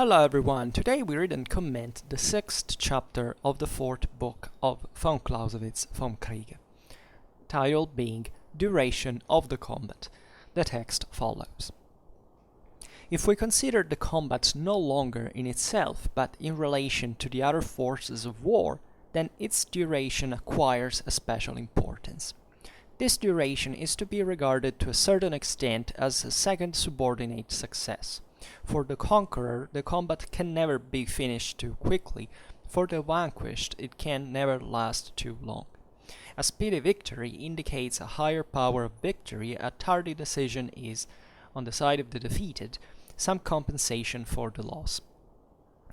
Hello everyone, today we read and comment the sixth chapter of the fourth book of von Clausewitz, Vom Kriege, title being Duration of the Combat. The text follows. If we consider the combat no longer in itself but in relation to the other forces of war, then its duration acquires a special importance. This duration is to be regarded to a certain extent as a second subordinate success. For the conqueror, the combat can never be finished too quickly. For the vanquished, it can never last too long. A speedy victory indicates a higher power of victory. A tardy decision is, on the side of the defeated, some compensation for the loss.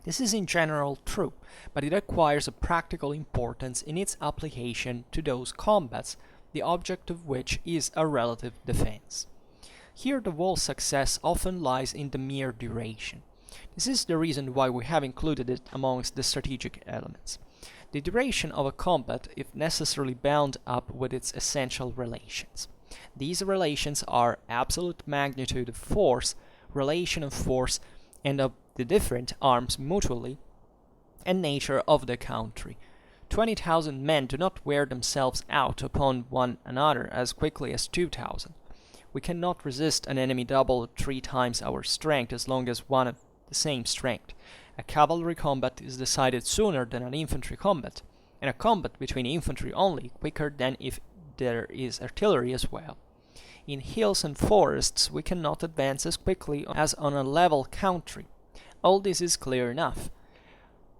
This is in general true, but it acquires a practical importance in its application to those combats, the object of which is a relative defense. Here the whole success often lies in the mere duration. This is the reason why we have included it amongst the strategic elements. The duration of a combat is necessarily bound up with its essential relations. These relations are absolute magnitude of force, relation of force, and of the different arms mutually, and nature of the country. 20,000 men do not wear themselves out upon one another as quickly as 2,000. We cannot resist an enemy double or 3 times our strength as long as one of the same strength. A cavalry combat is decided sooner than an infantry combat, and a combat between infantry only quicker than if there is artillery as well. In hills and forests we cannot advance as quickly as on a level country. All this is clear enough.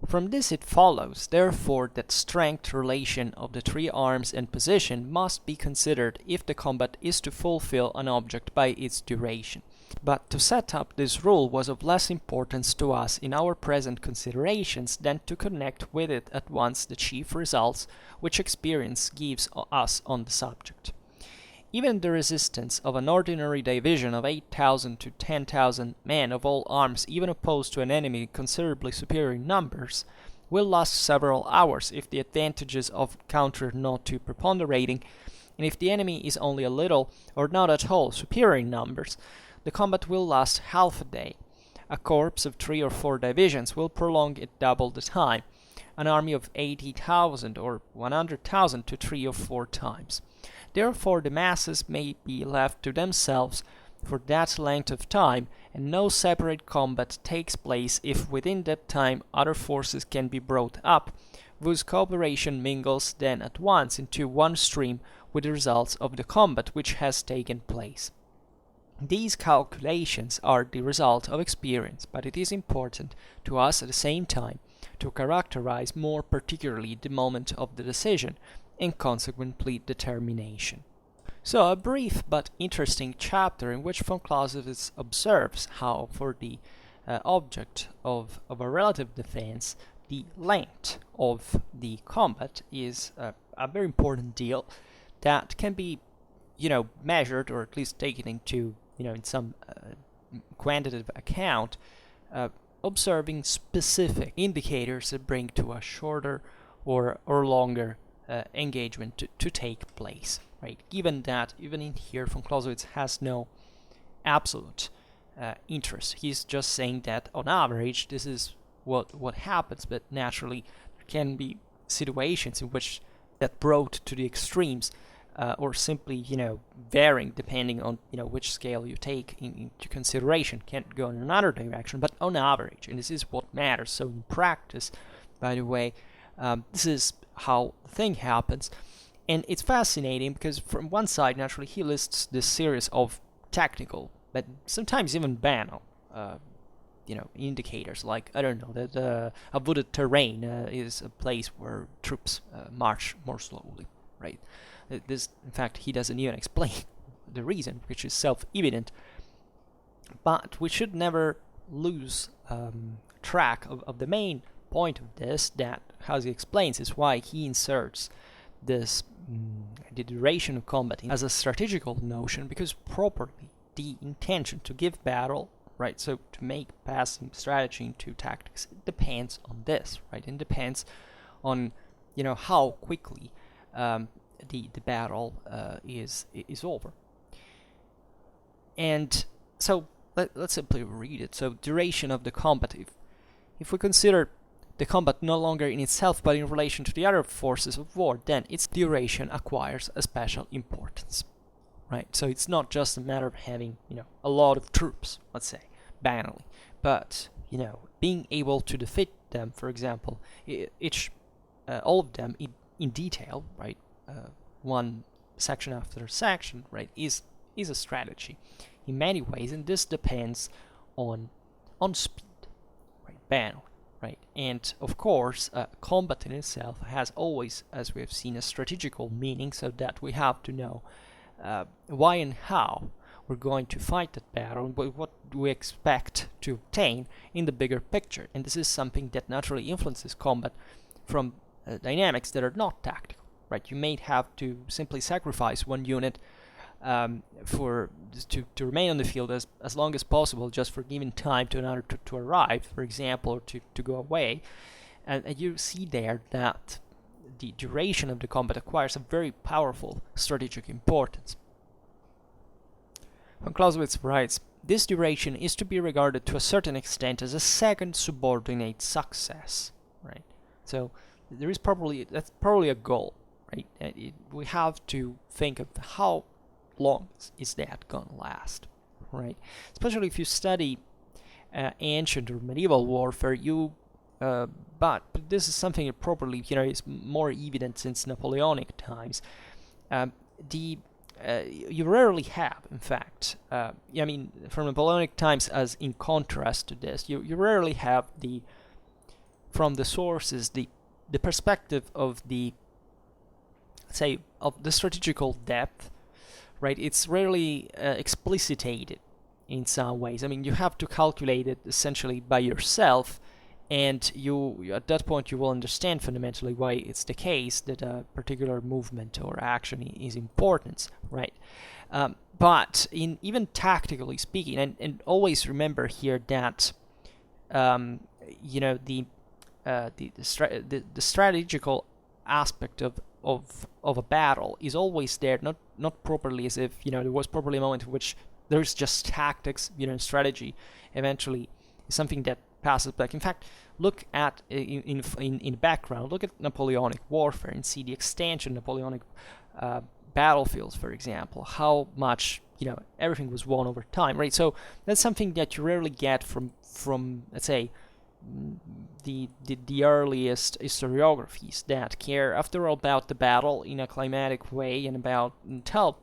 From this it follows, therefore, that strength relation of the 3 arms and position must be considered if the combat is to fulfill an object by its duration. But to set up this rule was of less importance to us in our present considerations than to connect with it at once the chief results which experience gives us on the subject. Even the resistance of an ordinary division of 8,000 to 10,000 men of all arms, even opposed to an enemy considerably superior in numbers, will last several hours if the advantages of counter are not too preponderating, and if the enemy is only a little, or not at all, superior in numbers, the combat will last half a day. A corps of 3 or 4 divisions will prolong it double the time, an army of 80,000 or 100,000 to 3 or 4 times. Therefore the masses may be left to themselves for that length of time, and no separate combat takes place if within that time other forces can be brought up, whose cooperation mingles then at once into one stream with the results of the combat which has taken place. These calculations are the result of experience, but it is important to us at the same time to characterize more particularly the moment of the decision, and consequently determination. So a brief but interesting chapter in which von Clausewitz observes how for the object of a relative defense, the length of the combat is a very important deal that can be, measured or at least taken into, in some quantitative account, observing specific indicators that bring to a shorter or longer engagement to take place, right? Given that, even in here, von Clausewitz has no absolute interest. He's just saying that on average, this is what happens, but naturally, there can be situations in which that brought to the extremes, or simply, varying depending on, which scale you take into consideration, can go in another direction, but on average, and this is what matters. So in practice, by the way, this is how the thing happens, and it's fascinating because from one side, naturally, he lists this series of technical, but sometimes even banal, indicators, like, I don't know, that a wooded terrain is a place where troops march more slowly, right? This, in fact, he doesn't even explain the reason, which is self-evident, but we should never lose track of the main point of this, that, as he explains, is why he inserts this the duration of combat as a strategical notion, because properly the intention to give battle, right, so to make passing strategy into tactics, it depends on this, right? It depends on how quickly the battle is over. And so let's simply read it. So, duration of the combat. If we consider the combat no longer in itself but in relation to the other forces of war, then its duration acquires a special importance, right? So it's not just a matter of having, a lot of troops, let's say, banally, but, being able to defeat them, for example, all of them in detail, right? One section after section, right, is a strategy in many ways, and this depends on speed, right, banally. Right, and of course, combat in itself has always, as we have seen, a strategical meaning, so that we have to know why and how we're going to fight that battle, and what we expect to obtain in the bigger picture. And this is something that naturally influences combat from dynamics that are not tactical. Right, you may have to simply sacrifice one unit to remain on the field as long as possible, just for giving time to another to arrive, for example, or to go away. And you see there that the duration of the combat acquires a very powerful strategic importance. Von Clausewitz writes, this duration is to be regarded to a certain extent as a second subordinate success. Right, so that's probably a goal. Right, we have to think of how long is that gonna last, right? Especially if you study ancient or medieval warfare, but this is something that probably is more evident since Napoleonic times. You rarely have, in fact, from Napoleonic times, as in contrast to this, you rarely have from the sources the perspective of the, say, of the strategical depth. Right, it's rarely explicitated in some ways. You have to calculate it essentially by yourself, and you at that point you will understand fundamentally why it's the case that a particular movement or action is important, right? But even tactically speaking, and always remember here that the strategical aspect of a battle is always there, not properly as if there was probably a moment in which there's just tactics, strategy eventually is something that passes back. In fact, look at in background, look at Napoleonic warfare and see the extension of Napoleonic battlefields, for example, how much everything was won over time, right? So that's something that you rarely get from let's say the earliest historiographies that care, after all, about the battle in a climatic way and tell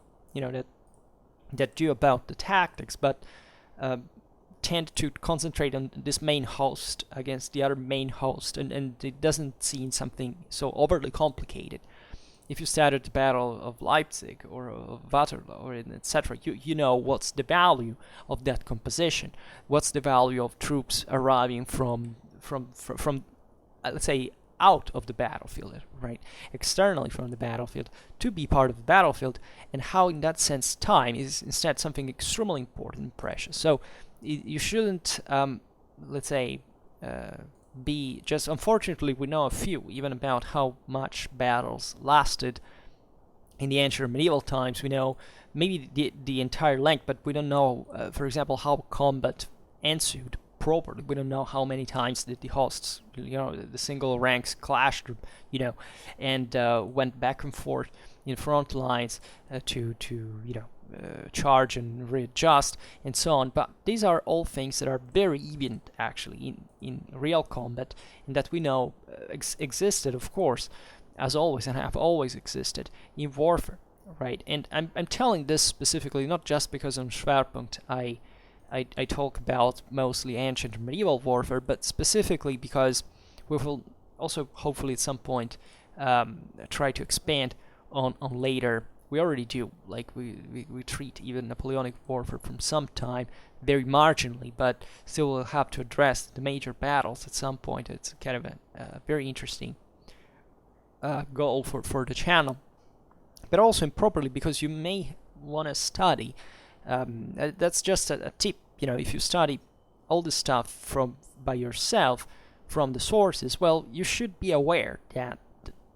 that do about the tactics, but tend to concentrate on this main host against the other main host, and it doesn't seem something so overly complicated. If you study the Battle of Leipzig or of Waterloo, or etc., you know what's the value of that composition, what's the value of troops arriving from let's say, out of the battlefield, right, externally from the battlefield, to be part of the battlefield, and how in that sense time is instead something extremely important and precious. So you shouldn't, let's say, be just, unfortunately we know a few even about how much battles lasted in the ancient medieval times. We know maybe the entire length, but we don't know, for example, how combat ensued properly. We don't know how many times did the hosts, the single ranks clashed, and went back and forth in front lines to charge and readjust and so on. But these are all things that are very evident actually in real combat, and that we know existed, of course, as always, and have always existed in warfare, right? And I'm telling this specifically not just because on Schwerpunkt I talk about mostly ancient medieval warfare, but specifically because we will also hopefully at some point try to expand on later. We already do, like we treat even Napoleonic warfare from some time very marginally, but still we'll have to address the major battles at some point. It's kind of a very interesting goal for the channel, but also improperly because you may want to study. That's just a tip. If you study all this stuff by yourself from the sources, well, you should be aware that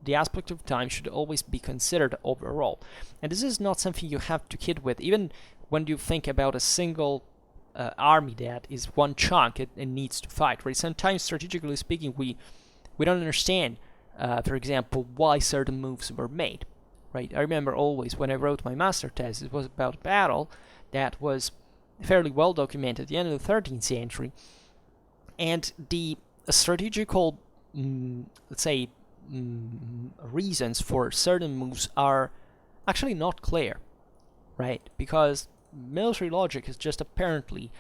the aspect of time should always be considered overall. And this is not something you have to kid with, even when you think about a single army that is one chunk and needs to fight, right? Sometimes, strategically speaking, we don't understand, for example, why certain moves were made, right? I remember always when I wrote my master thesis, it was about a battle that was fairly well documented at the end of the 13th century, and the strategical, let's say, reasons for certain moves are actually not clear, right? Because military logic is just apparently,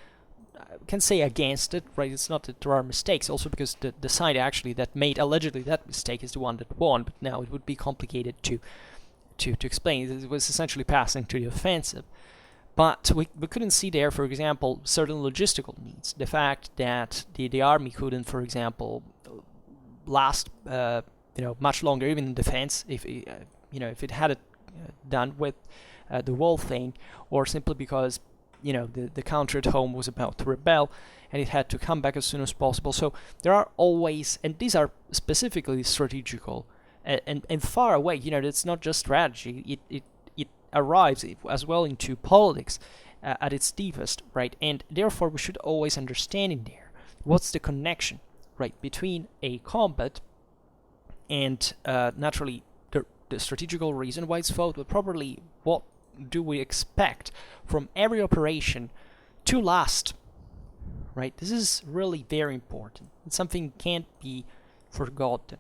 can say against it, right? It's not that there are mistakes, also because the side actually that made allegedly that mistake is the one that won, but now it would be complicated to explain. It was essentially passing to the offensive. But we couldn't see there, for example, certain logistical needs. The fact that the army couldn't, for example, last much longer, even in defense, if it had it done with the wall thing, or simply because the country at home was about to rebel and it had to come back as soon as possible. So there are always, and these are specifically strategical and far away. It's not just strategy. It arrives as well into politics at its deepest, right? And therefore we should always understand in there what's the connection, right, between a combat and naturally the strategical reason why it's fought, but properly what do we expect from every operation to last, right? This is really very important. It's something can't be forgotten.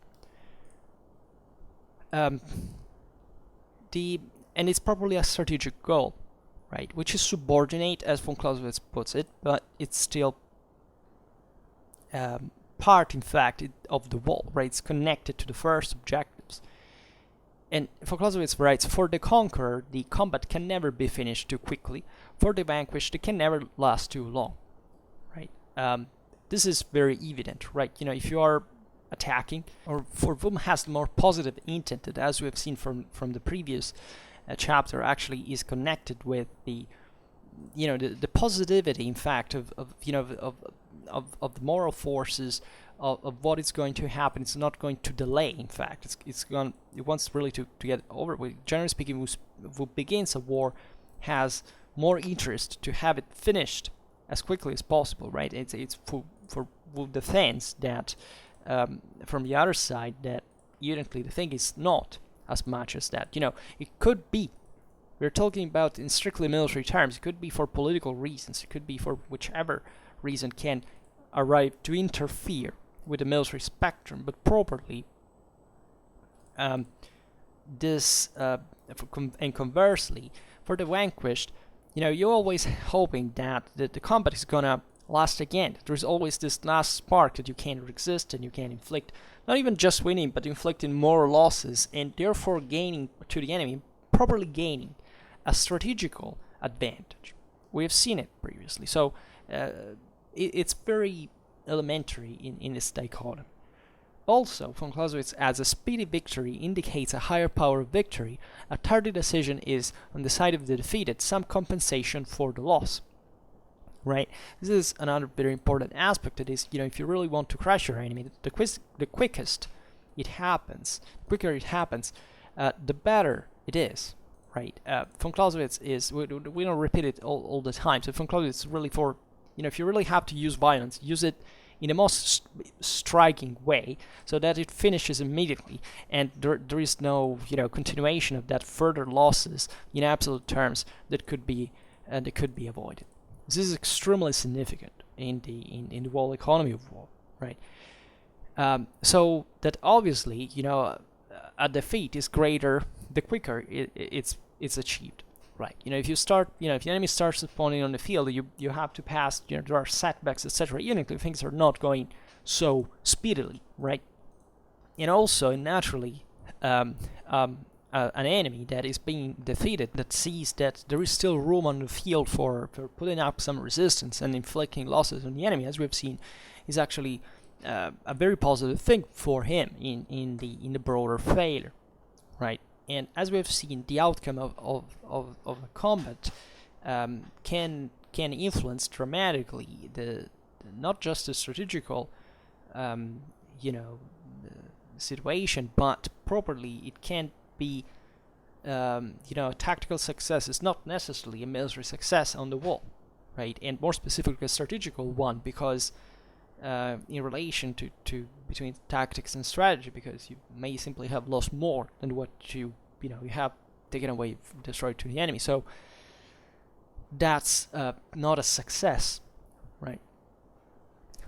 And it's probably a strategic goal, right? Which is subordinate, as von Clausewitz puts it, but it's still part, in fact, of the whole, right? It's connected to the first objectives. And von Clausewitz writes, for the conqueror, the combat can never be finished too quickly. For the vanquished, it can never last too long, right? This is very evident, right? If you are attacking, or for whom has the more positive intent, that as we have seen from the previous chapter, actually is connected with the positivity, in fact, of the moral forces of what is going to happen. It's not going to delay. In fact, it wants really to get over with. Generally speaking, who begins a war has more interest to have it finished as quickly as possible, right? It's for defense that from the other side that evidently the thing is not as much as that. It could be, we're talking about in strictly military terms, it could be for political reasons, it could be for whichever reason can arrive to interfere with the military spectrum, but properly and conversely, for the vanquished, you're always hoping that the combat is gonna last again. There's always this last spark that you can't resist and you can inflict, not even just winning, but inflicting more losses and therefore gaining to the enemy, properly gaining a strategical advantage. We have seen it previously. So it's very elementary in this dichotomy. Also, von Clausewitz adds a speedy victory indicates a higher power of victory. A tardy decision is, on the side of the defeated, some compensation for the loss. Right? This is another very important aspect of this. If you really want to crush your enemy, the quickest it happens, quicker it happens, the better it is. Right? Von Clausewitz is, we don't repeat it all the time, so von Clausewitz is really for, if you really have to use violence, use it in the most striking way, so that it finishes immediately, and there is no continuation of that further losses in absolute terms that could be avoided. This is extremely significant in the whole economy of war, right? So that obviously a defeat is greater the quicker it's achieved. Right, if you start, if the enemy starts spawning on the field, you have to pass, there are setbacks, etc. Usually things are not going so speedily, right? And also, naturally, an enemy that is being defeated, that sees that there is still room on the field for putting up some resistance and inflicting losses on the enemy, as we've seen, is actually a very positive thing for him in the broader failure, right? And as we've seen, the outcome of a combat can influence dramatically not just the strategical situation, but properly it can be a tactical success is not necessarily a military success on the wall, right? And more specifically, a strategical one, because in relation to between tactics and strategy, because you may simply have lost more than what you have taken away, destroyed to the enemy. So that's not a success, right?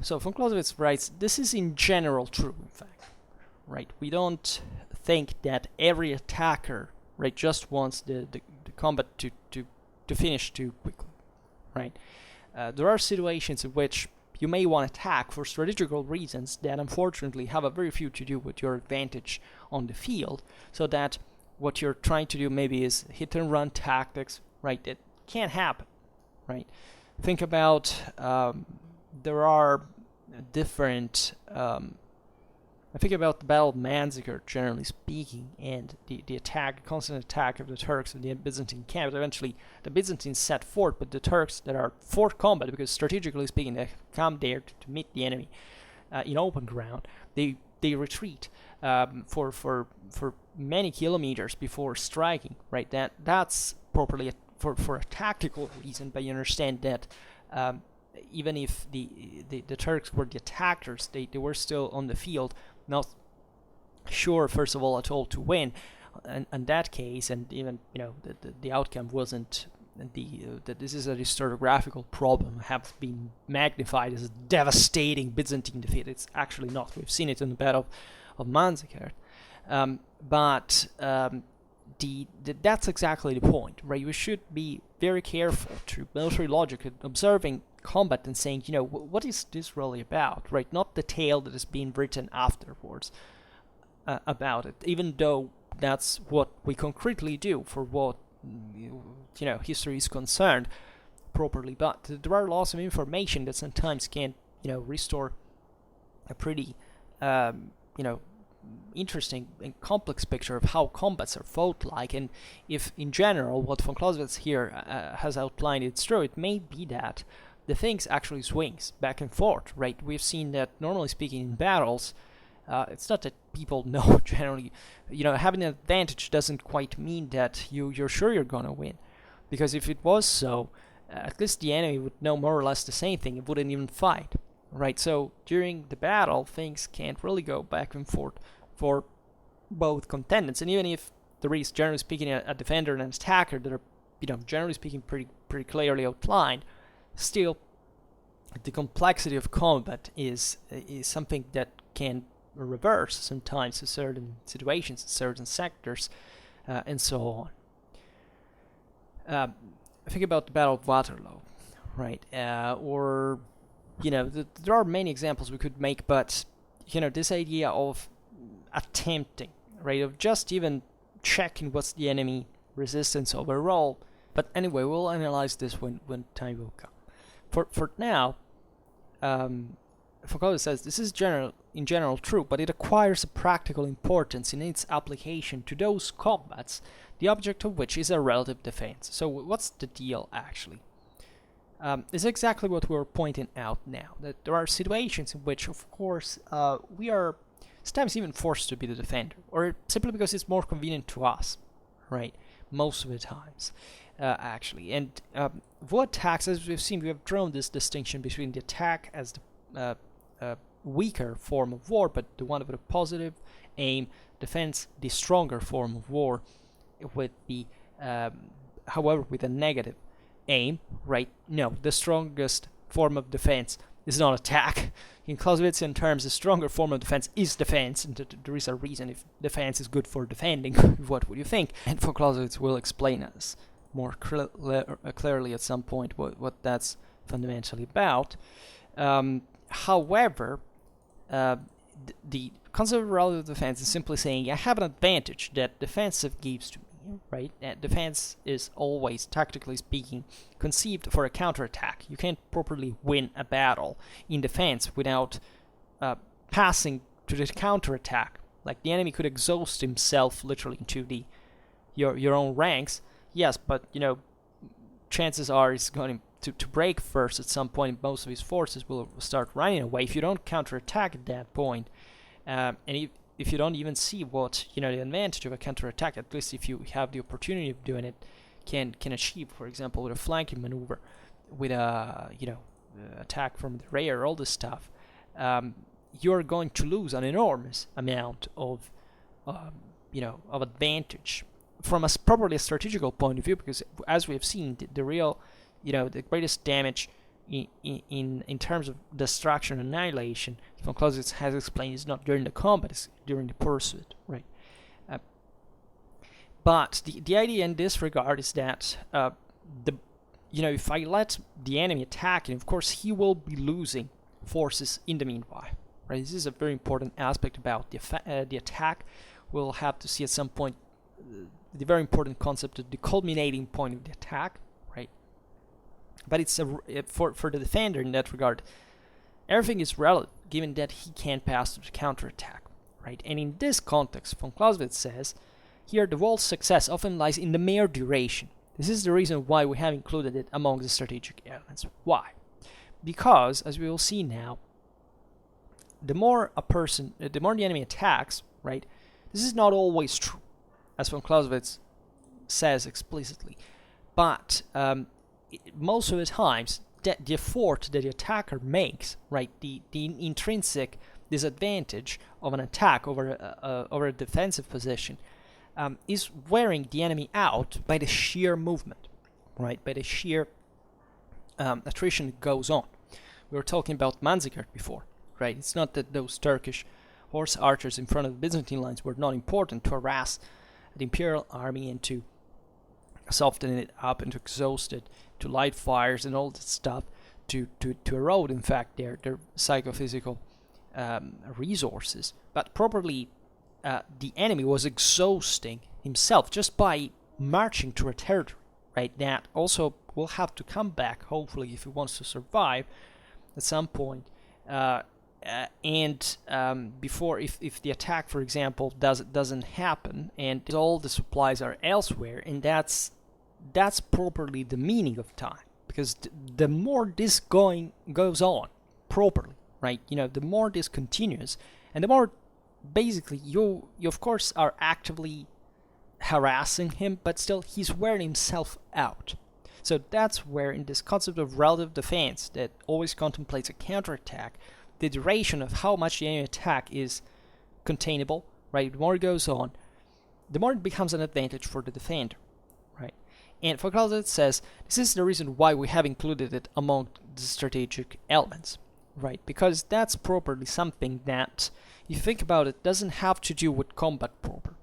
So von Clausewitz writes, this is in general true, in fact, right? We don't think that every attacker, right, just wants the combat to finish too quickly, right? There are situations in which you may want to attack for strategical reasons that unfortunately have a very few to do with your advantage on the field, so that what you're trying to do maybe is hit and run tactics, right? That can't happen, right? Think about there are different I think about the Battle of Manzikert, generally speaking, and the constant attack of the Turks in the Byzantine camp. Eventually, the Byzantines set fort, but the Turks that are fort combat, because strategically speaking, they come there to meet the enemy in open ground. They retreat for many kilometers before striking. Right, that's properly for a tactical reason, but you understand that. Even if the Turks were the attackers, they were still on the field, not sure, first of all, at all to win. And in that case, and even the outcome wasn't that this is a historiographical problem, have been magnified as a devastating Byzantine defeat. It's actually not. We've seen it in the Battle of Manzikert, but that's exactly the point, right? We should be very careful through military logic, observing combat and saying, what is this really about, right? Not the tale that is being written afterwards about it, even though that's what we concretely do for what history is concerned properly. But there are lots of information that sometimes can restore a pretty interesting and complex picture of how combats are fought like. And if in general what von Clausewitz here has outlined it's true, it may be that the things actually swings back and forth, right? We've seen that, normally speaking, in battles, it's not that people know generally, having an advantage doesn't quite mean that you're sure you're gonna win, because if it was so, at least the enemy would know more or less the same thing. It wouldn't even fight, right? So during the battle, things can't really go back and forth for both contenders. And even if there is, generally speaking, a defender and an attacker that are, generally speaking, pretty clearly outlined, still the complexity of combat is something that can reverse sometimes in certain situations, in certain sectors, and so on. Think about the Battle of Waterloo, right? Or there are many examples we could make, but this idea of attempting, right, of just even checking what's the enemy resistance overall. But anyway, we'll analyze this when time will come. For now, Foucault says this is in general true, but it acquires a practical importance in its application to those combats, the object of which is a relative defense. So what's the deal actually? It's exactly what we're pointing out now, that there are situations in which, of course, we are sometimes even forced to be the defender, or simply because it's more convenient to us, right? Most of the times, actually. And war attacks, as we've seen, we have drawn this distinction between the attack as the weaker form of war, but the one with a positive aim, defense, the stronger form of war, with the, however, with a negative aim, right? No, the strongest form of defense is not attack. In Clausewitzian terms, the stronger form of defense is defense, and there is a reason if defense is good for defending. What would you think? And von Clausewitz will explain us more clearly at some point what that's fundamentally about. However, the concept of relative defense is simply saying I have an advantage that defensive gives to me. Right? Defense is always, tactically speaking, conceived for a counterattack. You can't properly win a battle in defense without passing to the counterattack. Like the enemy could exhaust himself literally into your own ranks. Yes, but chances are he's going to break first at some point. Most of his forces will start running away if you don't counterattack at that point. And if you don't even see what the advantage of a counterattack, at least if you have the opportunity of doing it, can achieve, for example, with a flanking maneuver, a attack from the rear, all this stuff, you're going to lose an enormous amount of of advantage from properly a strategical point of view, because as we have seen, the real, the greatest damage in terms of destruction and annihilation, von Clausewitz has explained, is not during the combat, it's during the pursuit, right? But the idea in this regard is that if I let the enemy attack, and of course he will be losing forces in the meanwhile, right? This is a very important aspect about the attack. We'll have to see at some point the very important concept of the culminating point of the attack, right? But it's for the defender in that regard, everything is relative, given that he can't pass to the counterattack, right? And in this context, von Clausewitz says, here the world's success often lies in the mere duration. This is the reason why we have included it among the strategic elements. Why? Because, as we will see now, the more the enemy attacks, right? This is not always true, as von Clausewitz says explicitly, but most of the times, the effort that the attacker makes, right, the intrinsic disadvantage of an attack over a defensive position, is wearing the enemy out by the sheer movement, right, by the sheer attrition that goes on. We were talking about Manzikert before, right? It's not that those Turkish horse archers in front of the Byzantine lines were not important to harass the imperial army and to soften it up and to exhaust it, to light fires and all that stuff, to erode, in fact, their psychophysical resources. But properly, the enemy was exhausting himself just by marching through a territory, right? That also will have to come back, hopefully, if he wants to survive at some point. Before, if the attack, for example, doesn't happen, and all the supplies are elsewhere, and that's properly the meaning of time, because the more this goes on properly, right? The more this continues, and the more basically you of course are actively harassing him, but still he's wearing himself out. So that's where, in this concept of relative defense that always contemplates a counterattack, the duration of how much the enemy attack is containable, right? The more it goes on, the more it becomes an advantage for the defender, right? And von Clausewitz says this is the reason why we have included it among the strategic elements, right? Because that's properly something that, if you think about it, doesn't have to do with combat proper,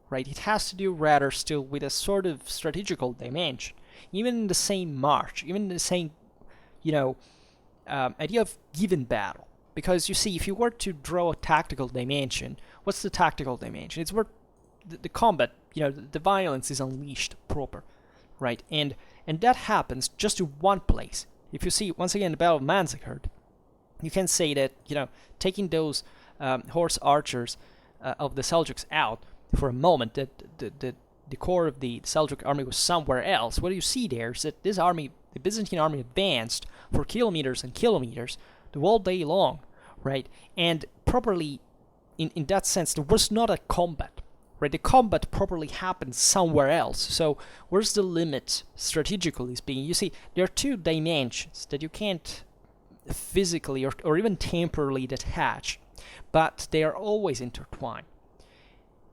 right? It has to do rather still with a sort of strategical dimension, even in the same march, even in the same, idea of given battle. Because you see, if you were to draw a tactical dimension, what's the tactical dimension? It's where the combat, the violence is unleashed proper, right? And that happens just in one place. If you see, once again, the Battle of Manzikert, you can say that, taking those horse archers of the Seljuks out for a moment, that the core of the Seljuk army was somewhere else. What you see there is that this army, the Byzantine army, advanced for kilometers and kilometers the whole day long, right? And properly, in that sense, there was not a combat, right? The combat properly happened somewhere else. So where's the limit strategically speaking? You see, there are two dimensions that you can't physically or even temporally detach, but they are always intertwined.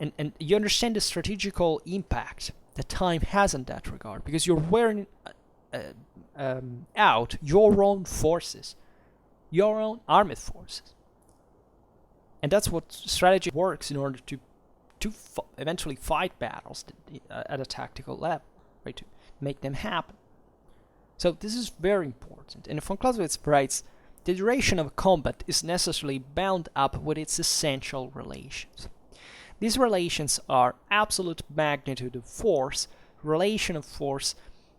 And you understand the strategical impact that time has in that regard, because you're wearing out your own forces, your own armed forces. And that's what strategy works in order to eventually fight battles at a tactical level, right? To make them happen. So this is very important. And von Clausewitz writes, the duration of a combat is necessarily bound up with its essential relations. These relations are absolute magnitude of force, relation of force,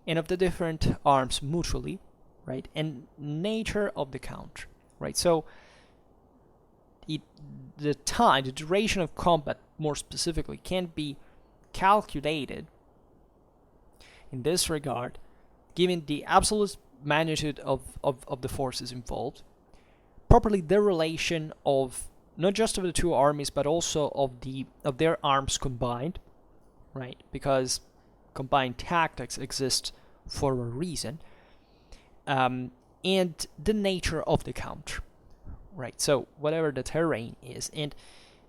and of the different arms mutually, right? And nature of the country, right? So the duration of combat, more specifically, can be calculated in this regard, given the absolute magnitude of the forces involved, properly the relation of not just of the two armies, but also of their arms combined, right? Because combined tactics exist for a reason. and the nature of the country, right? So whatever the terrain is, and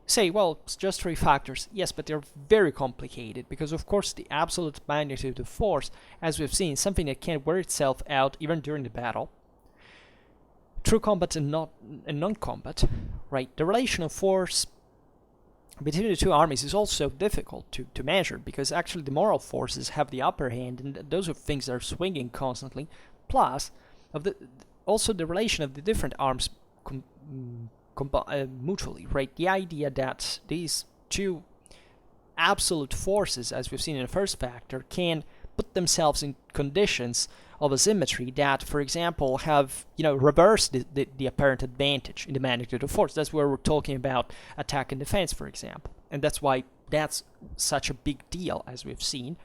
say, well, it's just three factors. Yes, but they're very complicated because, of course, the absolute magnitude of force, as we've seen, is something that can wear itself out even during the battle. True combat and non-combat, right? The relation of force between the two armies is also difficult to measure because actually the moral forces have the upper hand, and those are things that are swinging constantly. Plus, also the relation of the different arms mutually, right? The idea that these two absolute forces, as we've seen in the first factor, can put themselves in conditions of asymmetry that, for example, have reversed the apparent advantage in the magnitude of force. That's where we're talking about attack and defense, for example, and that's why that's such a big deal, as we've seen.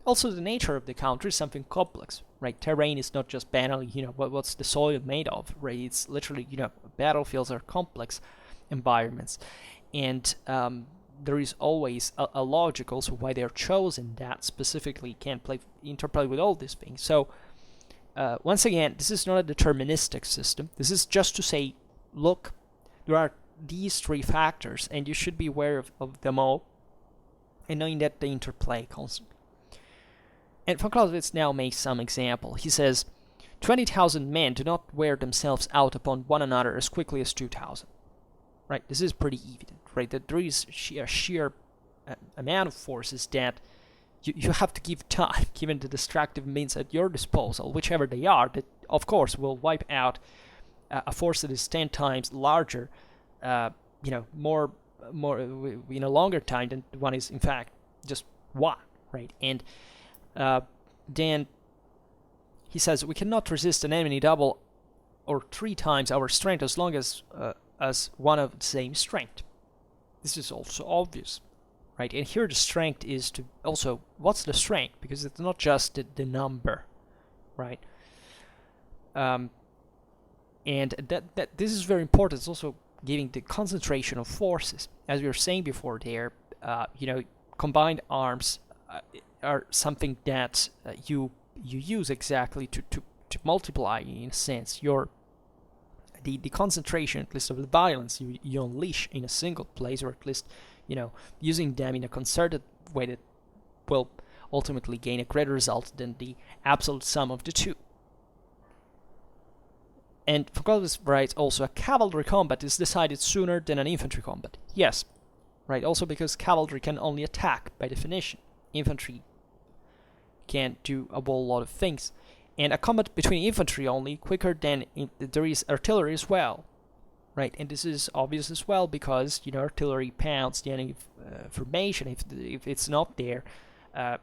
Also, the nature of the country is something complex, right? Terrain is not just banally, what's the soil made of, right? It's literally, battlefields are complex environments, and there is always a logic also why they're chosen that specifically can interplay with all these things. So, once again, this is not a deterministic system. This is just to say, look, there are these three factors, and you should be aware of them all, and knowing that they interplay constantly. And von Clausewitz now makes some example. He says, 20,000 men do not wear themselves out upon one another as quickly as 2,000. Right? This is pretty evident, right? That there is a sheer amount of forces that you have to give time, given the destructive means at your disposal, whichever they are, that of course will wipe out a force that is 10 times larger, more in a longer time than one is in fact just one, right? And then he says we cannot resist an enemy double or 3 times our strength as long as one of the same strength. This is also obvious, right? And here the strength is to also, what's the strength? Because it's not just the number, right? And that this is very important. It's also giving the concentration of forces. As we were saying before there, combined arms are something that you use exactly to multiply, in a sense, the concentration, at least of the violence you unleash in a single place, or at least, using them in a concerted way that will ultimately gain a greater result than the absolute sum of the two. And von Clausewitz writes also, a cavalry combat is decided sooner than an infantry combat. Yes, right, also because cavalry can only attack by definition. Infantry can do a whole lot of things. And a combat between infantry only quicker than there is artillery as well, right? And this is obvious as well because artillery pounds the enemy formation. If it's not there,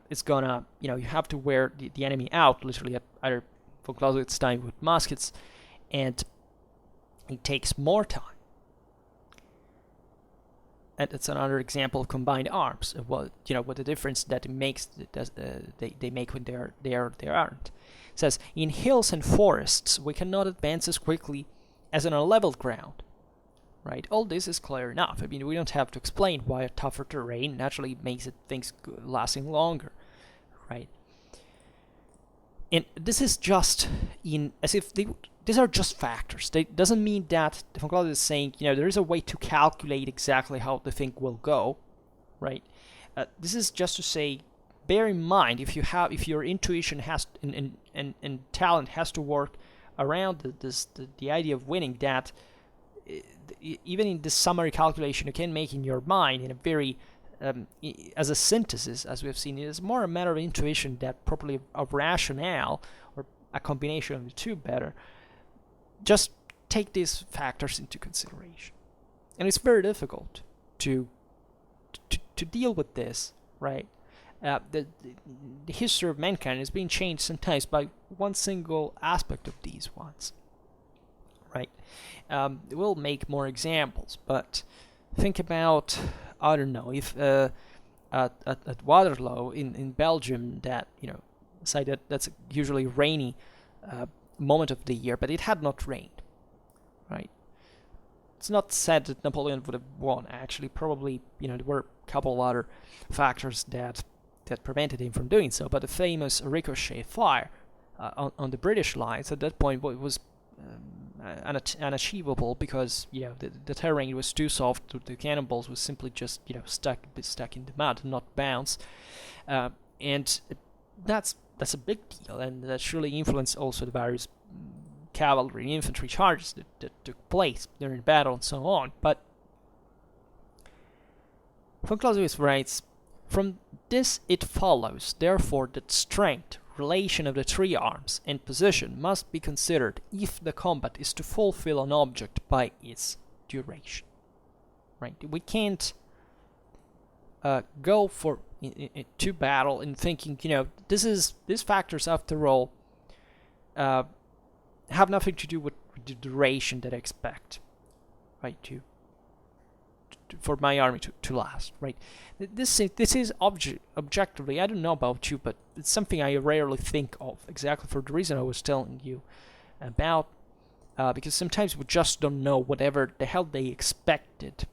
it's gonna you have to wear the enemy out literally at either von Clausewitz time with muskets, and it takes more time. And that's another example of combined arms. What the difference that it makes they make when they aren't. It says, in hills and forests we cannot advance as quickly as on a level ground. Right? All this is clear enough. I mean, we don't have to explain why a tougher terrain naturally makes things lasting longer, right? And this is just as if these are just factors. That doesn't mean that von Clausewitz is saying, there is a way to calculate exactly how the thing will go, right? This is just to say, bear in mind if your intuition has and talent has to work around the idea of winning, that even in this summary calculation you can make in your mind in a very as a synthesis, as we've seen, it is more a matter of intuition that properly of rationale, or a combination of the two better. Just take these factors into consideration, and it's very difficult to deal with this, right? The history of mankind is being changed sometimes by one single aspect of these ones, right? We'll make more examples, but think about, I don't know, if at Waterloo in Belgium, that say that's a usually rainy moment of the year, but it had not rained, right? It's not said that Napoleon would have won. Actually, probably there were a couple of other factors that prevented him from doing so. But the famous ricochet fire on the British lines. At that point, it was unachievable because the terrain was too soft. The cannonballs was simply just stuck in the mud, not bounce, and that's a big deal, and that surely influenced also the various cavalry and infantry charges that took place during the battle and so on. But von Clausewitz writes, "From this it follows, therefore, that strength, relation of the three arms, and position must be considered if the combat is to fulfill an object by its duration." Right? We can't go to battle and thinking, these factors after all have nothing to do with the duration that I expect, right? For my army to last, right? This is objectively, I don't know about you, but it's something I rarely think of, exactly for the reason I was telling you about, because sometimes we just don't know whatever the hell they expected,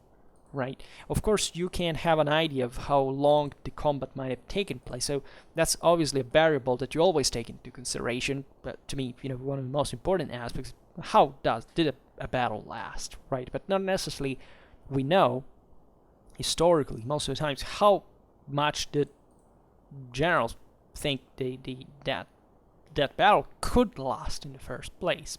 right? Of course, you can have an idea of how long the combat might have taken place, so that's obviously a variable that you always take into consideration. But to me, one of the most important aspects, how did a battle last, right? But not necessarily we know historically most of the times how much did generals think that battle could last in the first place,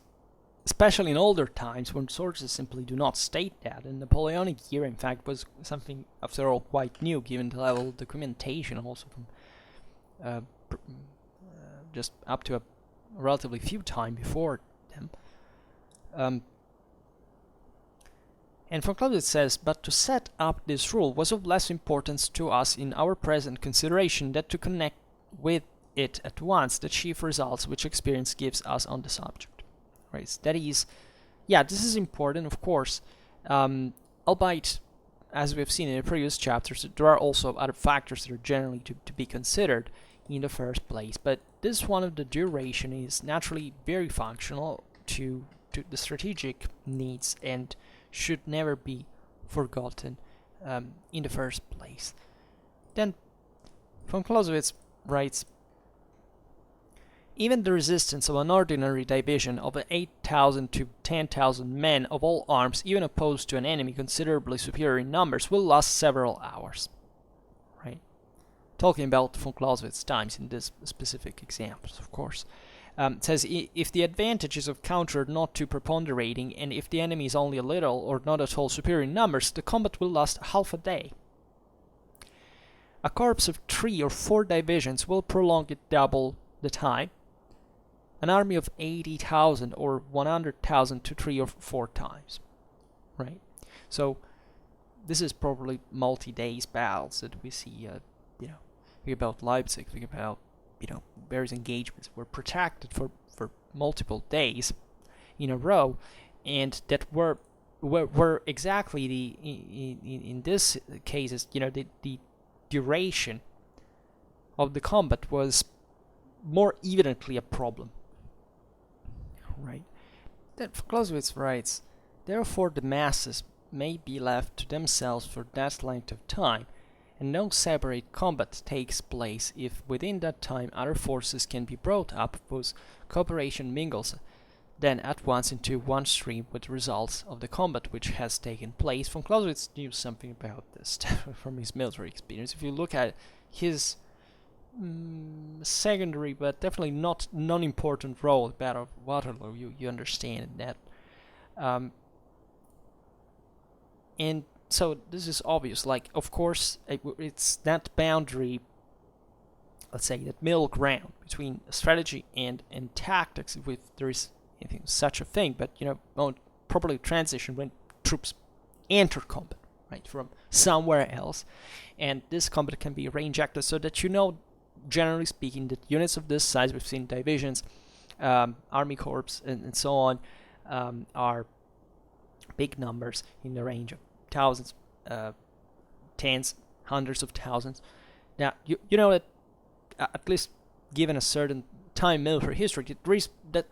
especially in older times when sources simply do not state that. And Napoleonic era, in fact, was something after all quite new, given the level of documentation also from just up to a relatively few time before them. And von Clausewitz says, "But to set up this rule was of less importance to us in our present consideration than to connect with it at once the chief results which experience gives us on the subject." Right? That is, this is important, of course, albeit, as we have seen in the previous chapters, there are also other factors that are generally to be considered in the first place. But this one of the duration is naturally very functional to the strategic needs and should never be forgotten in the first place. Then von Clausewitz writes, "Even the resistance of an ordinary division of 8,000 to 10,000 men of all arms, even opposed to an enemy considerably superior in numbers, will last several hours." Right? Talking about von Clausewitz times in this specific examples, of course. It says, "If the advantages of counter are not too preponderating, and if the enemy is only a little or not at all superior in numbers, the combat will last half a day. A corps of 3 or 4 divisions will prolong it double the time, an army of 80,000 or 100,000 to 3 or 4 times." Right? So this is probably multi-days battles that we see. Think about Leipzig. Think about various engagements were protracted for multiple days in a row, and that were exactly in this cases, the duration of the combat was more evidently a problem. Right? Then Clausewitz writes, "Therefore the masses may be left to themselves for that length of time, and no separate combat takes place if within that time other forces can be brought up whose cooperation mingles then at once into one stream with the results of the combat which has taken place." Von Clausewitz knew something about this from his military experience. If you look at his secondary but definitely not non-important role at the Battle of Waterloo, you understand that. And so this is obvious. Like, of course, it's that boundary, let's say, that middle ground between strategy and tactics, if there is anything such a thing, but won't properly transition when troops enter combat, right, from somewhere else, and this combat can be reinjected so that generally speaking, that units of this size, we've seen divisions, army corps, and so on, are big numbers in the range of thousands, tens, hundreds of thousands. Now, you know that at least given a certain time military history, there is that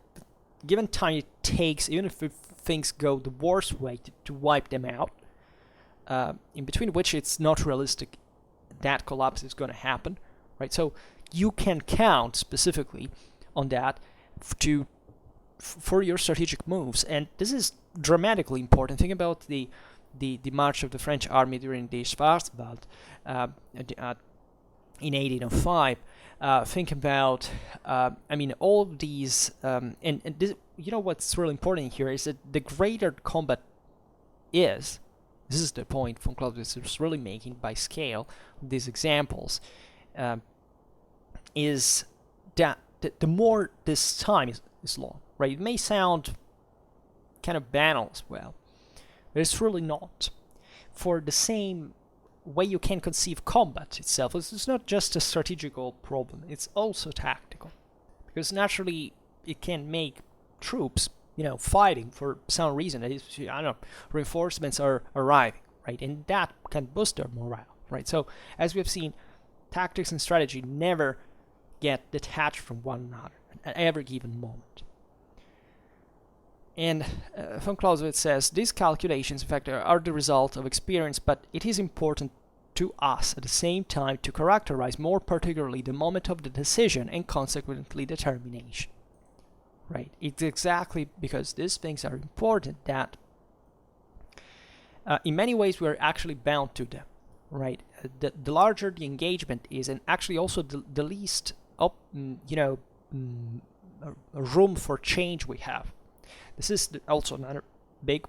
given time it takes, even if things go the worst way, to wipe them out, in between which it's not realistic that collapse is going to happen, right? So you can count specifically on that for your strategic moves. And this is dramatically important. Think about the march of the French army during the Schwarzwald in 1805. Think about, all of these, and this, what's really important here is that the greater combat is, this is the point von Clausewitz is really making by scale, these examples, is that the more this time is long, right? It may sound kind of banal as well, but it's really not. For the same way you can conceive combat itself, it's not just a strategical problem, it's also tactical. Because naturally, it can make troops, fighting for some reason. Reinforcements are arriving, right? And that can boost their morale, right? So, as we have seen, tactics and strategy never get detached from one another at every given moment. And von Clausewitz says, these calculations, in fact, are the result of experience, but it is important to us at the same time to characterize more particularly the moment of the decision and consequently determination. Right? It's exactly because these things are important that in many ways we are actually bound to them. Right? The larger the engagement is, and actually also the least room for change we have. This is also another big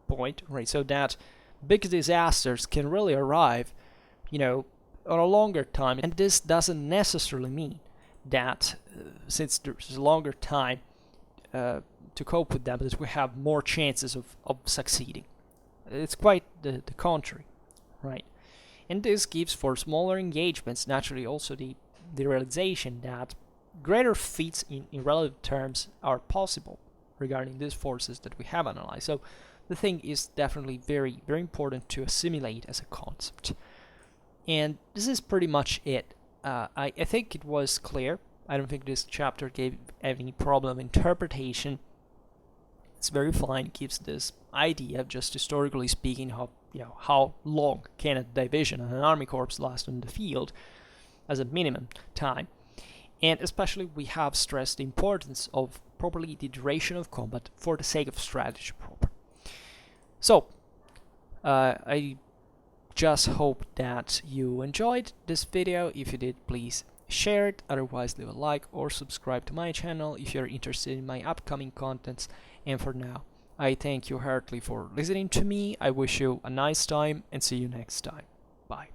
point, right? So that big disasters can really arrive, on a longer time, and this doesn't necessarily mean that since there's a longer time to cope with them, that we have more chances of succeeding. It's quite the contrary, right? And this gives for smaller engagements naturally also the realization that greater feats in relative terms are possible regarding these forces that we have analyzed. So the thing is definitely very, very important to assimilate as a concept. And this is pretty much it. I think it was clear. I don't think this chapter gave any problem interpretation. It's very fine. It gives this idea of just historically speaking how long can a division and an army corps last in the field as a minimum time. And especially we have stressed the importance of properly the duration of combat for the sake of strategy proper. So, I just hope that you enjoyed this video. If you did, please share it. Otherwise, leave a like or subscribe to my channel if you're interested in my upcoming contents. And for now, I thank you heartily for listening to me. I wish you a nice time and see you next time. Bye.